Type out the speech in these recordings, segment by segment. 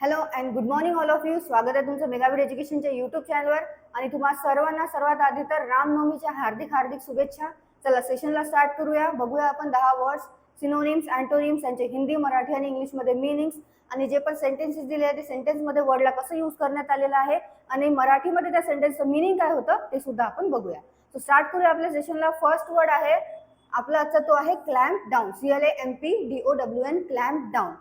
Hello and good morning all of you. स्वागत आहे तुमचं मेगावीड एज्युकेशनच्या यूट्यूब चॅनलवर. आणि तुम्हा सर्वांना सर्वात आधी तर रामनवमीच्या हार्दिक हार्दिक शुभेच्छा. चला सेशनला स्टार्ट करूया. बघूया आपण 10 वर्ड्स, सिनोनिम्स, अँटोनिम्स यांचे हिंदी, मराठी आणि इंग्लिशमध्ये मीनिंग्स आणि जे पण सेंटेन्सेस दिले आहे ते सेंटेन्समध्ये वर्डला कसं यूज करण्यात आलेलं आहे आणि मराठीमध्ये त्या सेंटेन्सचं मीनिंग काय होतं ते सुद्धा आपण बघूया. सो स्टार्ट करूया आपल्या सेशनला. फर्स्ट वर्ड आहे आपला आजचा तो आहे clamp down. CLAMPDOWN, clamp down.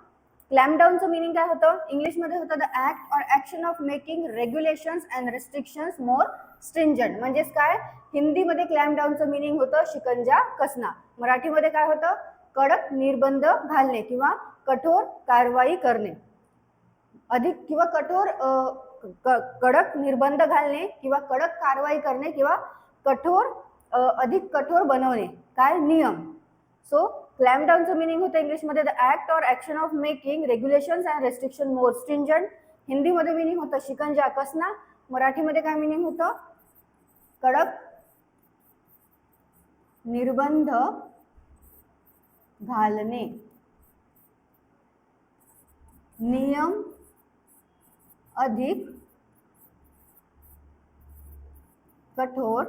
Clamp डाऊनचं मीनिंग काय होतं? इंग्लिशमध्ये होतं the act or action of making regulations and restrictions more stringent. म्हणजेच काय? हिंदीमध्ये क्लॅम्प डाऊनचं मीनिंग होतं शिकंजा कसणं. मराठीमध्ये काय होतं? कडक निर्बंध घालणे किंवा कठोर कारवाई करणे. अधिक किंवा कठोर कडक निर्बंध घालणे किंवा कडक कारवाई करणे किंवा कठोर अधिक कठोर बनवणे. काय? नियम. सो क्लॅम्प डाऊनचं मीनिंग होतं इंग्लिशमध्ये the act or action of making regulations and restriction more stringent. हिंदीमध्ये मीनिंग होतं शिकंजा कसणं. मराठीमध्ये काय मीनिंग होतं? कडक निर्बंध घालणे, नियम अधिक कठोर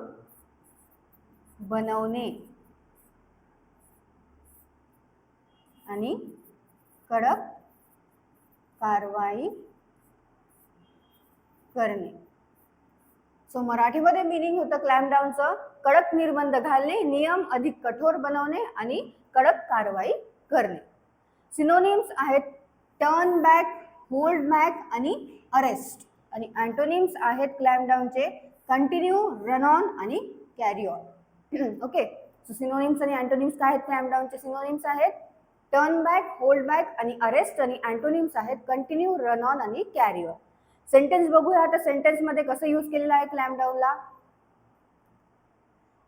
बनवणे आणि कडक कारवाई करणे. सो मराठीमध्ये मीनिंग होतं क्लॅम्प डाऊनचं कडक निर्बंध घालणे, नियम अधिक कठोर बनवणे आणि कडक कारवाई करणे. सिनोनिम्स आहेत टर्न बॅक, होल्ड बॅक आणि अरेस्ट. आणि अँटोनिम्स आहेत क्लॅम्प डाऊनचे कंटिन्यू, रन ऑन आणि carry on. Okay, so synonyms आणि अँटोनिम्स काय आहेत? क्लॅम्प डाऊनचे सिनोनिम्स आहेत टर्न बॅक, होल्ड बॅक आणि अरेस्ट. आणि अँटोनिम्स आहेत कंटिन्यू, रन ऑन आणि कॅरी ऑन. सेंटेन्स बघूया आता सेंटेन्स मध्ये कसं यूज केलेलं आहे क्लॅम्प डाऊनला.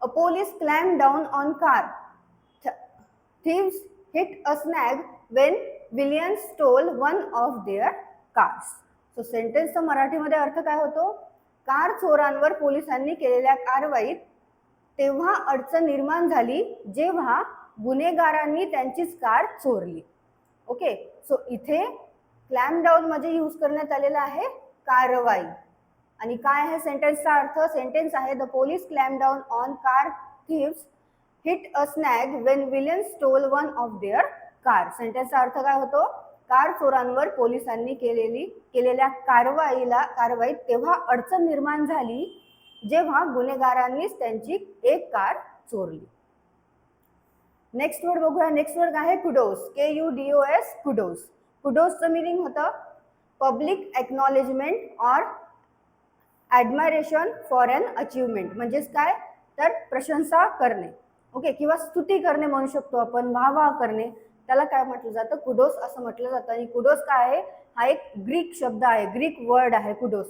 A police clamp down on car. Thieves hit a snag when villains stole one of their cars. So सेंटेन्सचा मराठीमध्ये अर्थ काय होतो? कार चोरांवर पोलिसांनी केलेल्या कारवाईत तेव्हा अडचण निर्माण झाली जेव्हा गुन्हेगारांनी त्यांचीच कार चोरली. ओके, सो इथे क्लॅम्प डाऊन मध्ये यूज करण्यात आलेला आहे कारवाई. आणि काय आहे सेंटेन्सचा अर्थ? सेंटेन्स आहे the police clamp down on car thieves hit a snag when villains stole one of their car. सेंटेन्सचा अर्थ काय होतो? कार चोरांवर पोलिसांनी केलेल्या कारवाईत तेव्हा अडचण निर्माण झाली जेव्हा गुन्हेगारांनीच त्यांची एक कार चोरली. नेक्स्ट वर्ड बघूया. नेक्स्ट वर्ड आहे कुडोस. KUDOS, kudos. कुडोसचं मीनिंग होतं public acknowledgement or admiration for an achievement. म्हणजेच काय? तर प्रशंसा करणे, ओके, किंवा स्तुती करणे म्हणू शकतो आपण, वाहवा करणे. त्याला काय म्हटलं जातं? कुडोस असं म्हटलं जातं. आणि कुडोस काय आहे? हा एक ग्रीक शब्द आहे, ग्रीक वर्ड आहे कुडोस.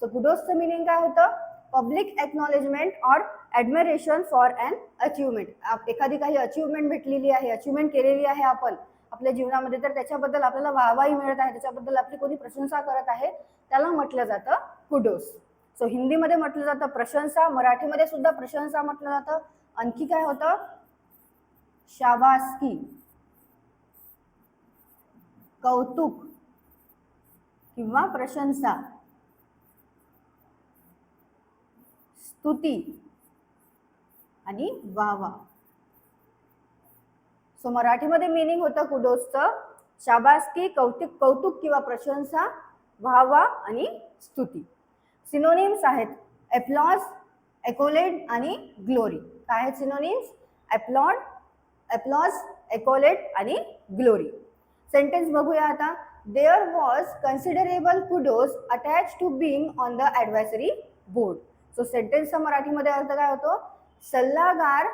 सो कुडोसचं मीनिंग काय होतं? Public acknowledgement or admiration for an achievement. एखादी काही अचिव्हमेंट भेटलेली आहे, अचिव्हमेंट केलेली आहे आपण आपल्या जीवनामध्ये, तर त्याच्याबद्दल आपल्याला वाहवाही मिळत आहे, त्याच्याबद्दल आपली कोणी प्रशंसा करत आहे, त्याला म्हटलं जातं कुडोस. सो हिंदीमध्ये म्हटलं जातं प्रशंसा, मराठीमध्ये सुद्धा प्रशंसा म्हटलं जातं. आणखी काय होतं? शाबासकी, कौतुक किंवा प्रशंसा, स्तुती आणि वाहवा. सो मराठीमध्ये मीनिंग होतं कुडोसचं शाबासकी, कौतुक किंवा प्रशंसा, वाहवा आणि स्तुती. सिनोनिम्स आहेत एप्लॉज, एक्कोलेड आणि ग्लोरी. काय आहेत सिनोनिम्स? एप्लॉज, एक्कोलेड आणि ग्लोरी. सेंटेन्स बघूया आता. There was considerable kudos attach to being on the advisory board. So सेंटेन्सचा मराठीमध्ये अर्थ काय होतो? सल्लागार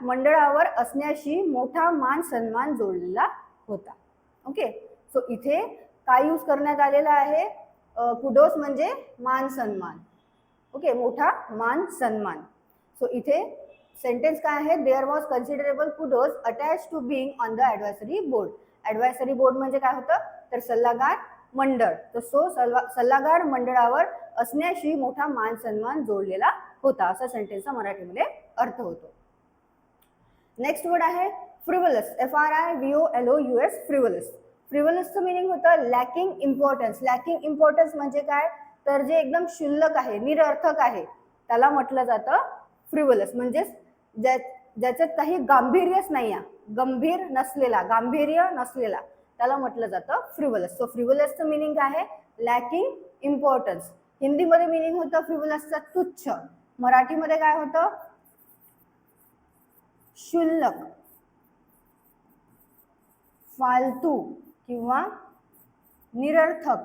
मंडळावर असण्याशी मोठा मान सन्मान जोडलेला होता. ओके, सो इथे काय यूज करण्यात आलेला आहे? कुडोस म्हणजे मान सन्मान. ओके, मोठा मान सन्मान. सो इथे सेंटेन्स काय आहे? There was considerable kudos attach to being on the advisory board. Advisory board म्हणजे काय होतं? तर सल्लागार मंडळ. तर सो सल्लागार मंडळावर असण्याशी मोठा मान सन्मान जोडलेला होता, असा सेंटेन्सचा मराठीमध्ये अर्थ होतो. नेक्स्ट वर्ड आहे फ्रिव्हलस. FRIVOLOUS, फ्रिव्हलस. फ्रिव्हलसचं मिनिंग होतं लॅकिंग इम्पॉर्टन्स. लॅकिंग इम्पॉर्टन्स म्हणजे काय, तर जे एकदम क्षुल्लक आहे, निरर्थक आहे, त्याला म्हटलं जातं फ्रिव्हलस. म्हणजेच ज्याच्यात काही गांभीर्यच नाही आहे, गंभीर नसलेला, गांभीर्य नसलेला, त्याला म्हटलं जातं फ्रिव्हलस. सो फ्रिव्हलसचं मिनिंग आहे लॅकिंग इम्पॉर्टन्स. हिंदीमध्ये मिनिंग होतं फ्रिव्हलसचं तुच्छ. मराठीमध्ये काय होतं, क्षुल्लक, फालतू किंवा निरर्थक,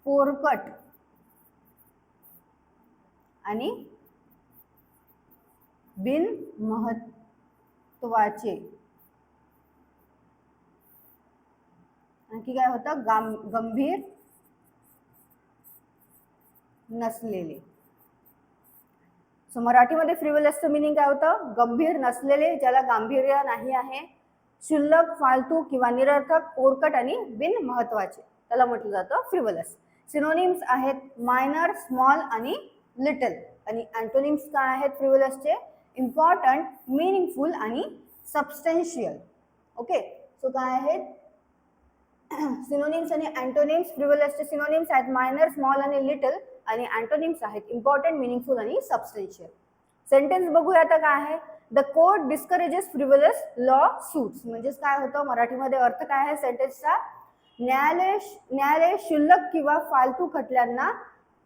पोरकट आणि बिनमहत्वाचे. आणखी काय होतं, गंभीर नसलेले. सो मराठीमध्ये फ्रिव्हलसचं मिनिंग काय होतं, गंभीर नसलेले, ज्याला गांभीर्य नाही आहे, क्षुल्लक, फालतू किंवा निरर्थक, पोरकट आणि बिनमहत्वाचे, त्याला म्हटलं जातं फ्रिव्हलस. सिनोनिम्स आहेत मायनर, स्मॉल आणि लिटल. आणि अँटोनिम्स काय आहेत फ्रिव्हलसचे, इम्पॉर्टंट, मीनिंगफुल आणि सबस्टेन्शियल. ओके, सो काय आहेत सिनोनिम्स आणि अँटोनिम्स. फ्रिव्हलसचे सिनोनिम्स आहेत मायनर, स्मॉल आणि लिटल, आणि अँटोनिम्स आहेत इम्पॉर्टंट, मिनिंगफुल आणि सबस्टेन्शियल. सेंटेन्स बघूया आता काय आहे. The court discourages frivolous lawsuits. म्हणजेच काय होतं, मराठीमध्ये अर्थ काय आहे सेंटेन्सचा, न्यायालय क्षुल्लक किंवा फालतू खटल्यांना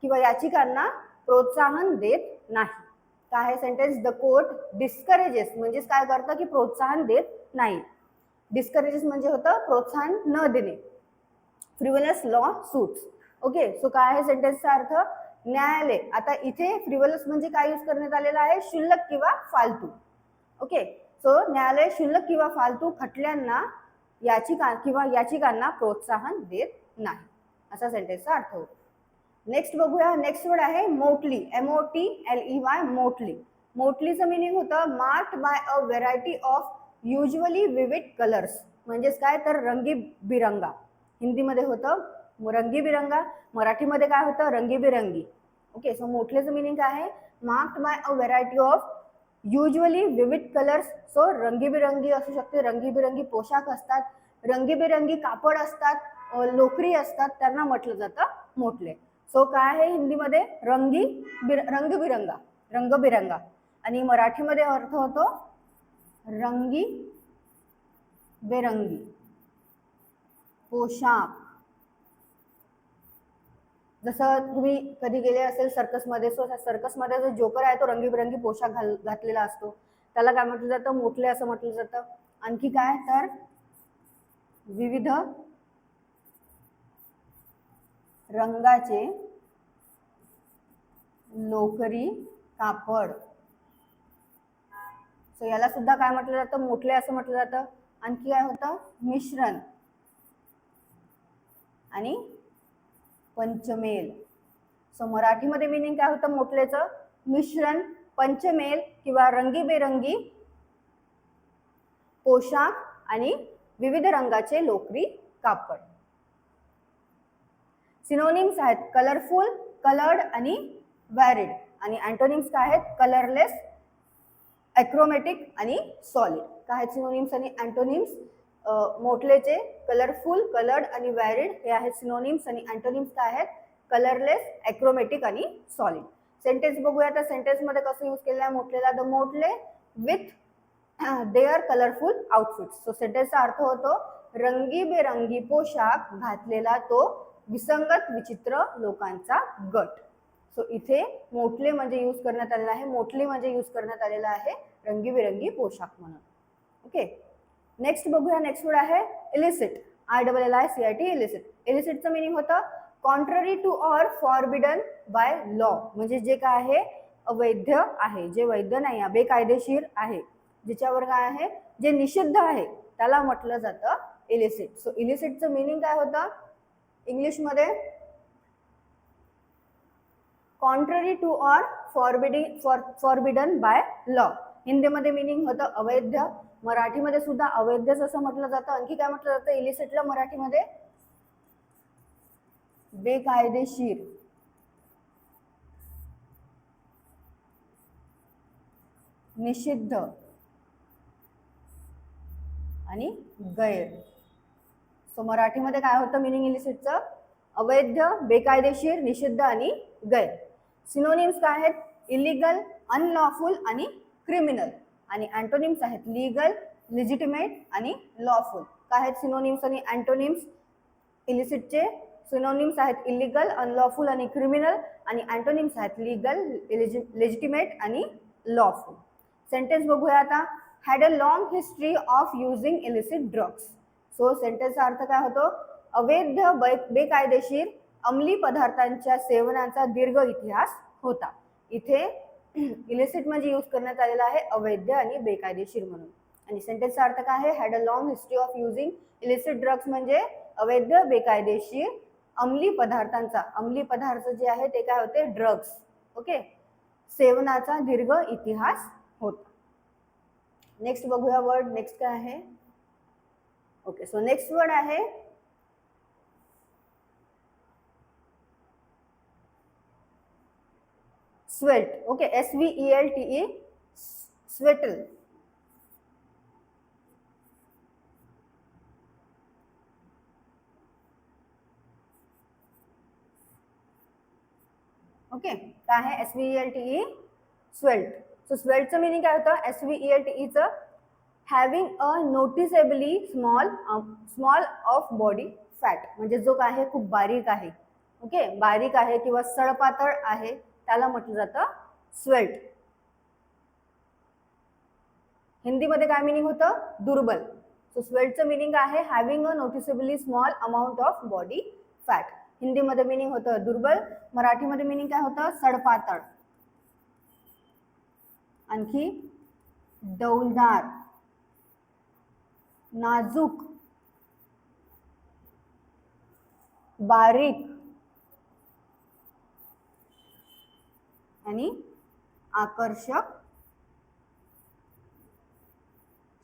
किंवा याचिकांना प्रोत्साहन देत नाही. काय आहे सेंटेन्स, द कोर्ट डिस्करेजेस म्हणजेच काय करतं की प्रोत्साहन देत नाही. डिस्करेजेस म्हणजे होतं प्रोत्साहन न देणे. फ्रिव्हलस लॉ सूट्स. ओके, सो काय आहे सेंटेन्सचा अर्थ, न्यायालय. आता इथे फ्रिव्हलस म्हणजे काय यूज करण्यात आलेला आहे, क्षुल्लक किंवा फालतू. ओके, सो न्यायालय क्षुल्लक किंवा फालतू खटल्यांना याचिकांना प्रोत्साहन देत नाही, असा सेंटेन्सचा अर्थ होतो. नेक्स्ट बघूया. नेक्स्ट वर्ड आहे मोटली. MOTLEY, मोटली. मोटलीचं मिनिंग होतं marked by a variety of usually vivid colours. म्हणजेच काय तर रंगीबिरंगा. हिंदीमध्ये होतं रंगीबिरंगा, मराठीमध्ये काय होतं रंगीबिरंगी. ओके, सो मोटलीचं मिनिंग काय आहे, marked by a variety of usually vivid colours. So रंगीबिरंगी असू शकते, रंगीबिरंगी पोशाख असतात, रंगीबिरंगी कापड असतात, लोकरी असतात, त्यांना म्हटलं जातं मोटले. सो काय आहे हिंदीमध्ये रंगबिरंगा, रंगबिरंगा, आणि मराठीमध्ये अर्थ होतो रंगी बेरंगी पोशाख. जसं तुम्ही कधी गेले असेल सर्कसमध्ये, सो सर्कसमध्ये जो जोकर आहे तो रंगीबिरंगी पोशाख घातलेला असतो, त्याला काय म्हटलं जातं, मोटले असं म्हटलं जातं. आणखी काय तर विविध रंगाचे लोकरी कापड. सो याला सुद्धा काय म्हटलं जातं, मोटले असं म्हटलं जातं. आणखी काय होतं, मिश्रण आणि पंचमेल. सो मराठीमध्ये मिनिंग काय होतं मोटलेचं, मिश्रण, पंचमेल किंवा रंगीबेरंगी पोशाख आणि विविध रंगाचे लोकरी कापड. सिनोनिम्स आहेत कलरफुल, कलर्ड आणि व्हॅरिड. आणि अँटोनिम्स काय आहेत, कलरलेस, ॲक्रोमॅटिक आणि सॉलिड. काय आहेत सिनोनिम्स आणि अँटोनिम्स मोटलेचे, कलरफुल, कलर्ड आणि व्हॅरिड हे आहेत सिनोनिम्स. आणि अँटोनिम्स काय आहेत, कलरलेस, ॲक्रोमॅटिक आणि सॉलिड. सेंटेन्स बघूया आता सेंटेन्समध्ये कसं यूज केलेलं आहे मोटलेला. The motley with their colourful outfits. So सेंटेन्सचा अर्थ होतो रंगीबेरंगी पोशाख घातलेला तो विसंगत विचित्र लोकांचा गट. सो इथे मोटले म्हणजे यूज करण्यात आलेला आहे, मोटली म्हणजे यूज करण्यात आलेला आहे रंगीबेरंगी पोशाख म्हणून. ओके, नेक्स्ट बघूया. नेक्स्ट वर्ड आहे इलिसिट. ILLICIT, illicit. इलिसिटचं मिनिंग होतं contrary to or forbidden by law. म्हणजे जे काय आहे अवैध आहे, जे वैध नाही आहे, बेकायदेशीर आहे, ज्याच्यावर काय आहे जे निषिद्ध आहे, त्याला म्हटलं जातं इलिसिट. सो इलिसिटचं मिनिंग काय होतं इंग्लिशमध्ये, contrary to or forbidden by law. हिंदीमध्ये मिनिंग होतं अवैध, मराठीमध्ये सुद्धा अवैधच असं म्हटलं जातं. आणखी काय म्हटलं जातं इलिसिटला मराठीमध्ये, बेकायदेशीर, निषिद्ध आणि गैर. सो मराठीमध्ये काय होतं मिनिंग इलिसिटचं? अवैध, बेकायदेशीर, निषिद्ध आणि गैर. सिनोनिम्स काय आहेत? इलिगल, अनलॉफुल आणि क्रिमिनल. आणि अँटोनिम्स आहेत लीगल, लेजिटिमेट आणि लॉफुल. काय आहेत सिनोनिम्स आणि अँटोनिम्स इलिसिटचे? सिनोनिम्स आहेत इलिगल, अनलॉफुल आणि क्रिमिनल. आणि अँटोनिम्स आहेत लीगल, लेजिटिमेट आणि लॉफुल. सेंटेन्स बघूया आता. Had a long history of using illicit drugs. So सेंटेन्सचा अर्थ काय होतो? अवैध, बेकायदेशीर अंमली पदार्थांच्या सेवनाचा दीर्घ इतिहास होता. इथे इलिसिट म्हणजे यूज करण्यात आलेला आहे अवैध आणि बेकायदेशीर म्हणून. आणि सेंटेन्सचा अर्थ काय आहे? Had a long history of using illicit drugs म्हणजे अवैध, बेकायदेशीर अंमली पदार्थांचा, अंमली पदार्थ जे आहे ते काय होते? ड्रग्स. ओके, सेवनाचा दीर्घ इतिहास होता. नेक्स्ट बघूया वर्ड. नेक्स्ट काय आहे? ओके, सो नेक्स्ट वर्ड आहे स्वेल्ट. ओके, SVELTE, स्वेटल. ओके, काय आहे? SVELTE, svelte. सो स्वेल्टचं मिनिंग काय होतं? SVELTEचं having a noticeably small of body fat, म्हणजे जो काय आहे खूप बारीक आहे. ओके, बारीक आहे किंवा सळपातळ आहे त्याला म्हटलं जातं स्वेल्ट. हिंदीमध्ये काय मिनिंग होतं? दुर्बल. सो स्वेल्टचं मिनिंग आहे having a noticeably small amount of body fat. हिंदीमध्ये मिनिंग होतं दुर्बल. मराठीमध्ये मिनिंग काय होतं? सडपातळ. आणखी डौलदार, नाजूक, बारीक आणि आकर्षक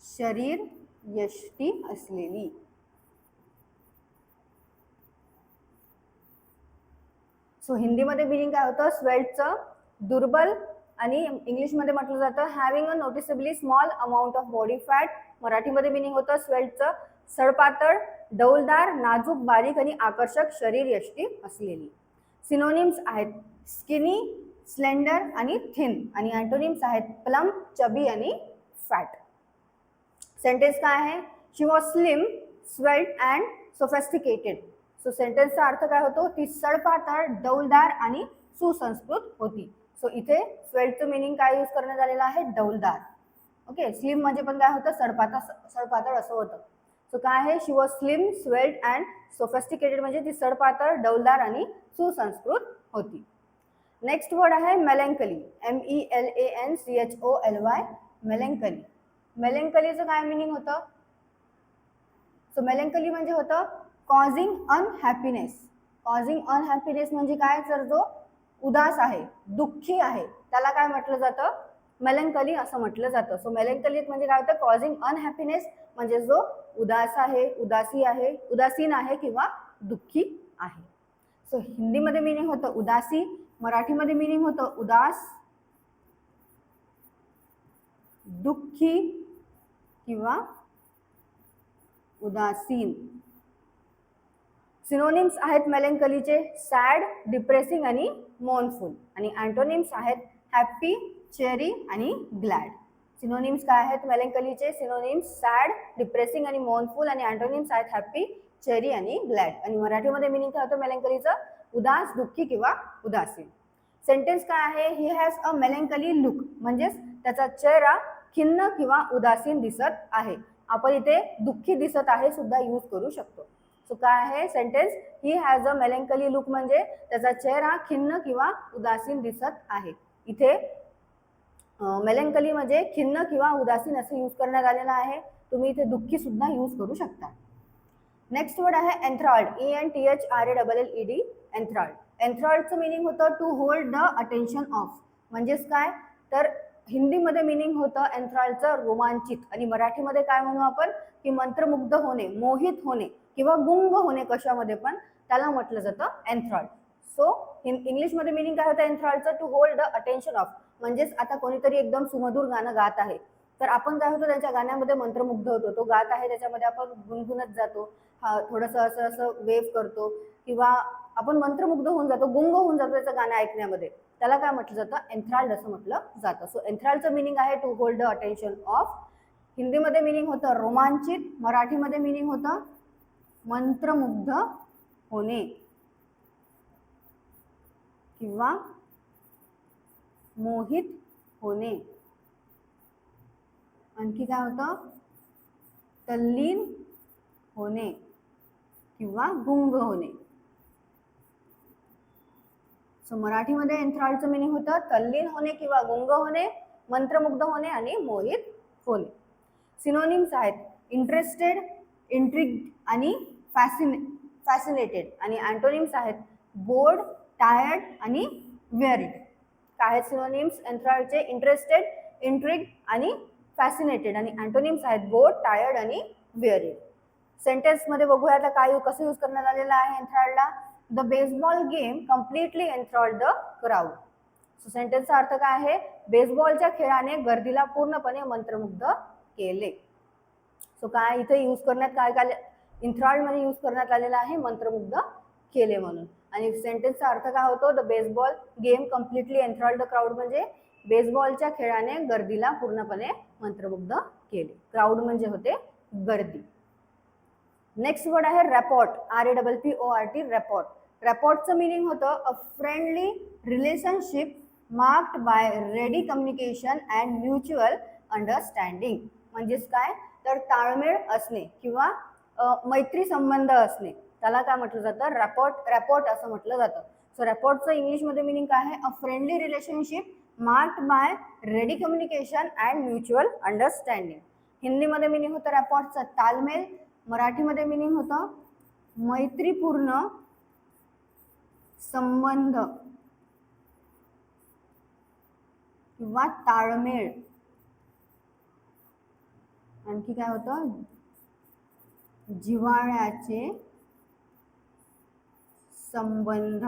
शरीर यष्टी असलेली. सो हिंदीमध्ये मिनिंग काय होतं स्वेल्टचं? दुर्बल. आणि इंग्लिशमध्ये म्हटलं जातं having a noticeably small amount of body fat. मराठीमध्ये मिनिंग होतं स्वेल्टचं सडपातळ, डौलदार, नाजूक, बारीक आणि आकर्षक शरीर यष्टी असलेली. सिनोनिम्स आहेत स्किनी, स्लेंडर आणि थिन. आणि अँटोनिम्स आहेत प्लम्प, चबी आणि फॅट. सेंटेन्स काय आहे? She was slim, svelte and sophisticated. So सेंटेन्सचा अर्थ काय होतो? ती सडपातळ, डौलदार आणि सुसंस्कृत होती. सो इथे स्वेल्टचं मिनिंग काय यूज करण्यात आलेलं आहे? डौलदार. ओके, स्लिम म्हणजे पण काय होतं? सडपातळ असं होतं. सो काय आहे? She was slim, svelte and sophisticated म्हणजे ती सडपातळ, डौलदार आणि सुसंस्कृत होती. नेक्स्ट वर्ड आहे मेलँकली. MELANCHOLY, मेलँकली. मेलँकलीचं काय मिनिंग होतं? सो मेलँकली म्हणजे होतं कॉझिंग अनहॅपीनेस. कॉझिंग अनहॅपीनेस म्हणजे काय? तर जो उदास आहे, दुःखी आहे त्याला काय म्हटलं जातं? मेलँकली असं म्हटलं जातं. सो मेलँकली म्हणजे काय होतं? कॉझिंग अनहॅपीनेस म्हणजे जो उदास आहे, उदासीन आहे किंवा दुःखी आहे. सो हिंदीमध्ये मिनिंग होतं उदासी. मराठीमध्ये मिनिंग होतं उदास, दुःखी किंवा उदासीन. सिनोनिम्स आहेत मेलँकलीचे सॅड, डिप्रेसिंग आणि मोर्नफुल. आणि अँटोनिम्स आहेत हॅप्पी, चेरी आणि ग्लॅड. सिनोनिम्स काय आहेत मेलँकलीचे? सिनोनिम्स सॅड, डिप्रेसिंग आणि मोर्नफुल. आणि अँटोनिम्स आहेत हॅप्पी, चेरी आणि ग्लॅड. आणि मराठीमध्ये मिनिंग काय होतं मेलँकलीचं? उदास, दुःखी किंवा उदासीन. सेंटेन्स काय आहे? ही हॅज अ मेलँकली लुक म्हणजेच त्याचा चेहरा खिन्न किंवा उदासीन दिसत आहे. आपण इथे दुःखी दिसत आहे सुद्धा यूज करू शकतो. सो काय आहे sentence? He has a melancholy look म्हणजे त्याचा चेहरा खिन्न किंवा उदासीन दिसत आहे. इथे मेलँकली म्हणजे खिन्न किंवा उदासीन असं यूज करण्यात आलेलं आहे. तुम्ही इथे दुःखी सुद्धा यूज करू शकता. नेक्स्ट वर्ड आहे एन्थ्रॉल्ड. ENTHRALLED, enthralled. एन्थ्रॉल्डचं मिनिंग होतं to hold the attention of. म्हणजेच काय? तर हिंदीमध्ये मिनिंग होतं एन्थ्रॉल्डचं रोमांचित. आणि मराठीमध्ये काय म्हणू आपण? की मंत्रमुग्ध होणे, मोहित होणे किंवा गुंग होणे कशामध्ये पण त्याला म्हटलं जातं एन्थ्रॉल्ड. सो इंग्लिशमध्ये मिनिंग काय होतं एन्थ्रॉल्डचं? To hold the attention of. म्हणजेच आता कोणीतरी एकदम सुमधुर गाणं गात आहे तर आपण काय होतो त्यांच्या गाण्यामध्ये मंत्रमुग्ध होतो. तो गात आहे त्याच्यामध्ये आपण गुणगुणत जातो, थोडंसं असं असं वेव्ह करतो किंवा आपण मंत्रमुग्ध होऊन जातो, गुंग होऊन जातो त्याचं गाणं ऐकण्यामध्ये. त्याला काय म्हटलं जातं? एन्थ्राल्ड असं म्हटलं जातं. सो एन्थ्राल्डचं मिनिंग आहे to hold the attention of. हिंदीमध्ये मिनिंग होतं रोमांचित, मराठीमध्ये मिनिंग होतं मंत्रमुग्ध होणे किंवा मोहित होणे. आणखी काय होतं? तल्लीन होणे किंवा गुंग होणे. सो मराठीमध्ये एन्थ्राल्डचं मिनिंग होतं तल्लीन होणे किंवा गुंग होणे, मंत्रमुग्ध होणे आणि मोहित होणे. सिनोनिम्स आहेत इंटरेस्टेड, इंट्रिग्ड आणि फॅसिनेटेड. आणि अँटोनिम्स आहेत बोर्ड, टायर्ड आणि वेअरिड. काय आहेत सिनोनिम्स एन्थ्राल्डचे? इंटरेस्टेड, इंट्रिग्ड आणि फॅसिनेटेड. आणि अँटोनिम्स आहेत बोर्ड, टायर्ड आणि वेअरिड. सेंटेन्समध्ये बघूया आता काय कसं यूज करण्यात आलेलं आहे एन्थ्राल्डला. The baseball game completely enthralled the crowd. So सेंटेन्सचा अर्थ काय आहे? बेसबॉलच्या खेळाने गर्दीला पूर्णपणे मंत्रमुग्ध केले. सो काय इथे यूज करण्यात काय एन्थ्रॉल्ड मध्ये यूज करण्यात आलेला आहे मंत्रमुग्ध केले म्हणून. आणि सेंटेन्सचा अर्थ काय होतो? The baseball game completely enthralled the crowd म्हणजे बेसबॉलच्या खेळाने गर्दीला पूर्णपणे मंत्रमुग्ध केले. क्राऊड म्हणजे होते गर्दी. नेक्स्ट वर्ड आहे रॅपॉर्ट, RAPPORT, रॅपॉर्ट. रॅपॉर्टचं मिनिंग होतं a friendly relationship marked by ready communication and mutual understanding. म्हणजेच काय? तर ताळमेळ असणे किंवा मैत्री संबंध असणे, त्याला काय म्हटलं जातं? रॅपॉर्ट असं म्हटलं जातं. सो रॅपॉर्टचं इंग्लिशमध्ये मिनिंग काय आहे? A friendly relationship marked by ready communication and mutual understanding. हिंदीमध्ये मिनिंग होतं रॅपॉर्टचं तालमेल, मराठीमध्ये मिनिंग होतं मैत्रीपूर्ण संबंध किंवा ताळमेळ. आणखी काय होतं? जिव्हाळ्याचे संबंध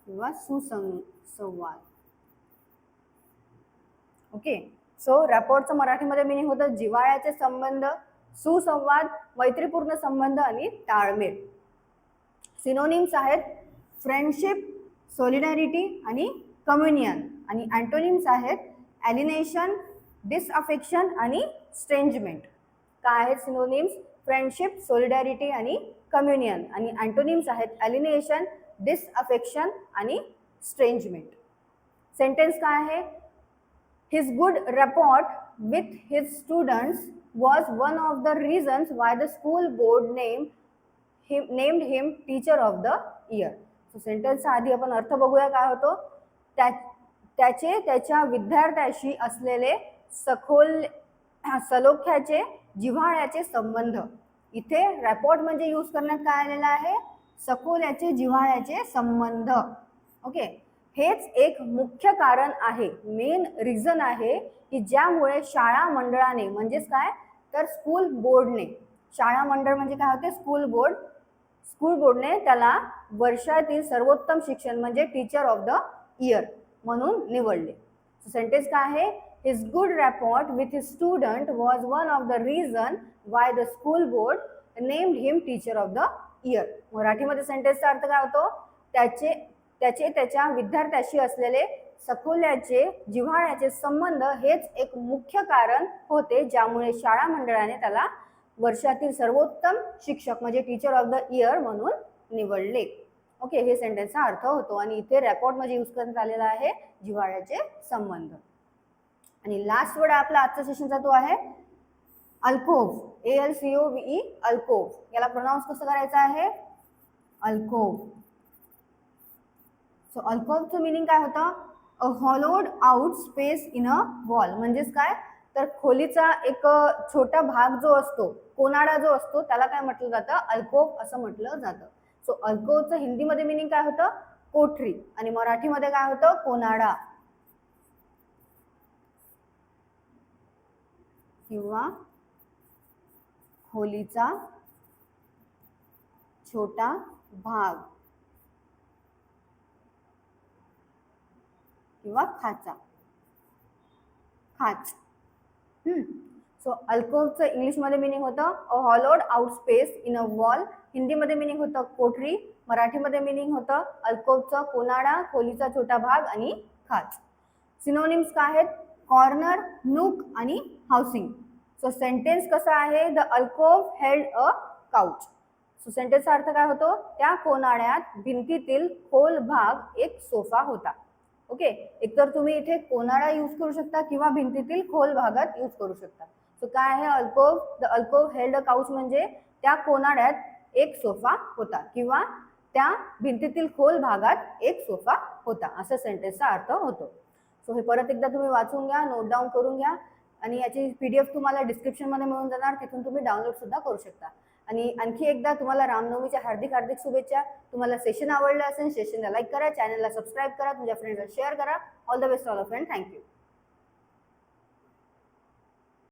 किंवा सुसंवाद. ओके. सो रॅपॉर्टचं मराठीमध्ये मिनिंग होतं जिव्हाळ्याचे संबंध, सुसंवाद, मैत्रीपूर्ण संबंध आणि ताळमेळ. सिनोनिम्स आहेत फ्रेंडशिप, सॉलिडॅरिटी आणि कम्युनियन. आणि अँटोनिम्स आहेत ॲलिनेशन, डिसअफेक्शन आणि स्ट्रेंजमेंट. काय आहेत सिनोनिम्स? फ्रेंडशिप, सॉलिडॅरिटी आणि कम्युनियन. आणि अँटोनिम्स आहेत ॲलिनेशन, डिसअफेक्शन आणि स्ट्रेंजमेंट. सेंटेन्स काय आहे? His good rapport with his students was one of the reasons why the school board named him teacher of the year. So सेंटेन्सचा आधी आपण अर्थ बघूया काय होतो. त्याचे त्याच्या विद्यार्थ्याशी असलेले सलोख्याचे, जिव्हाळ्याचे संबंध. इथे रॅपॉर्ट म्हणजे यूज करण्यात काय आलेला आहे? सखोल्याचे, जिव्हाळ्याचे संबंध. ओके. हेच एक मुख्य कारण आहे, मेन रिझन आहे की ज्यामुळे शाळा मंडळाने, म्हणजेच काय तर स्कूल बोर्डने, शाळा मंडळ म्हणजे काय होते? स्कूल बोर्डने त्याला वर्षातील सर्वोत्तम शिक्षण म्हणजे टीचर ऑफ द इयर म्हणून निवडले. सेंटेन्स काय आहे? His good rapport with his student was one of the reason why the school board named him teacher of the year. मराठीमध्ये सेंटेन्सचा अर्थ काय होतो? त्याच्या विद्यार्थ्याशी असलेले सखोल्याचे, जिव्हाळ्याचे संबंध हेच एक मुख्य कारण होते ज्यामुळे शाळा मंडळाने त्याला वर्षातील सर्वोत्तम शिक्षक म्हणजे टीचर ऑफ द इयर म्हणून निवडले. ओके. हे सेंटेन्सचा अर्थ होतो. आणि इथे रॅपॉर्ट मध्ये यूज करण्यात आलेला आहे जिव्हाळ्याचे संबंध. आणि लास्ट वर्ड आपला आजच्या सेशनचा तो आहे अल्कोव्ह, ALCOVE, अल्कोव्ह. याला प्रोनाउन्स कसं करायचं आहे? अल्कोव्ह. सो अल्कोव्हचं मिनिंग काय होतं? A hollowed out space in a wall. म्हणजेच काय तर खोलीचा एक छोटा भाग जो असतो, कोनाडा जो असतो, त्याला काय म्हटलं जातं? अल्कोव्ह असं म्हटलं जातं. सो अल्कोव्हचं हिंदीमध्ये मिनिंग काय होतं? कोठरी. आणि मराठीमध्ये काय होतं? कोनाडा किंवा खोलीचा छोटा भाग किंवा खाचा, खाच. सो अल्कोव्हचं इंग्लिशमध्ये मिनिंग होतं a hollowed out space in a wall. हिंदीमध्ये मिनिंग होतं कोठरी. मराठीमध्ये मिनिंग होतं अल्कोव्हचं कोनाडा, खोलीचा छोटा भाग आणि खाच. सिनोनिम्स काय आहेत? कॉर्नर, नूक आणि हाऊसिंग. सो सेंटेन्स कसं आहे? The alcove held a couch. So सेंटेन्सचा अर्थ काय होतो? त्या कोनाड्यात भिंतीतील खोल भाग एक सोफा होता. ओके, एकतर तुम्ही इथे कोनाडा यूज करू शकता किंवा भिंतीतील खोल भागात यूज करू शकता. सो काय आहे अल्कोव्ह? The alcove held a couch म्हणजे त्या कोनाड्यात एक सोफा होता किंवा त्या भिंतीतील खोल भागात एक सोफा होता, असं सेंटेन्सचा अर्थ होतो. सो हे परत एकदा तुम्ही वाचून घ्या, नोट डाऊन करून घ्या आणि याची PDF तुम्हाला डिस्क्रिप्शनमध्ये मिळून जाणार, तिथून तुम्ही डाउनलोड सुद्धा करू शकता. आणि आणखी एकदा तुम्हाला रामनवमीच्या हार्दिक हार्दिक शुभेच्छा. तुम्हाला सेशन आवडलं असेल, सेशनला लाईक करा, चॅनलला सबस्क्राईब करा, तुमच्या फ्रेंड्सला शेअर करा. All the best all of friend. Thank you.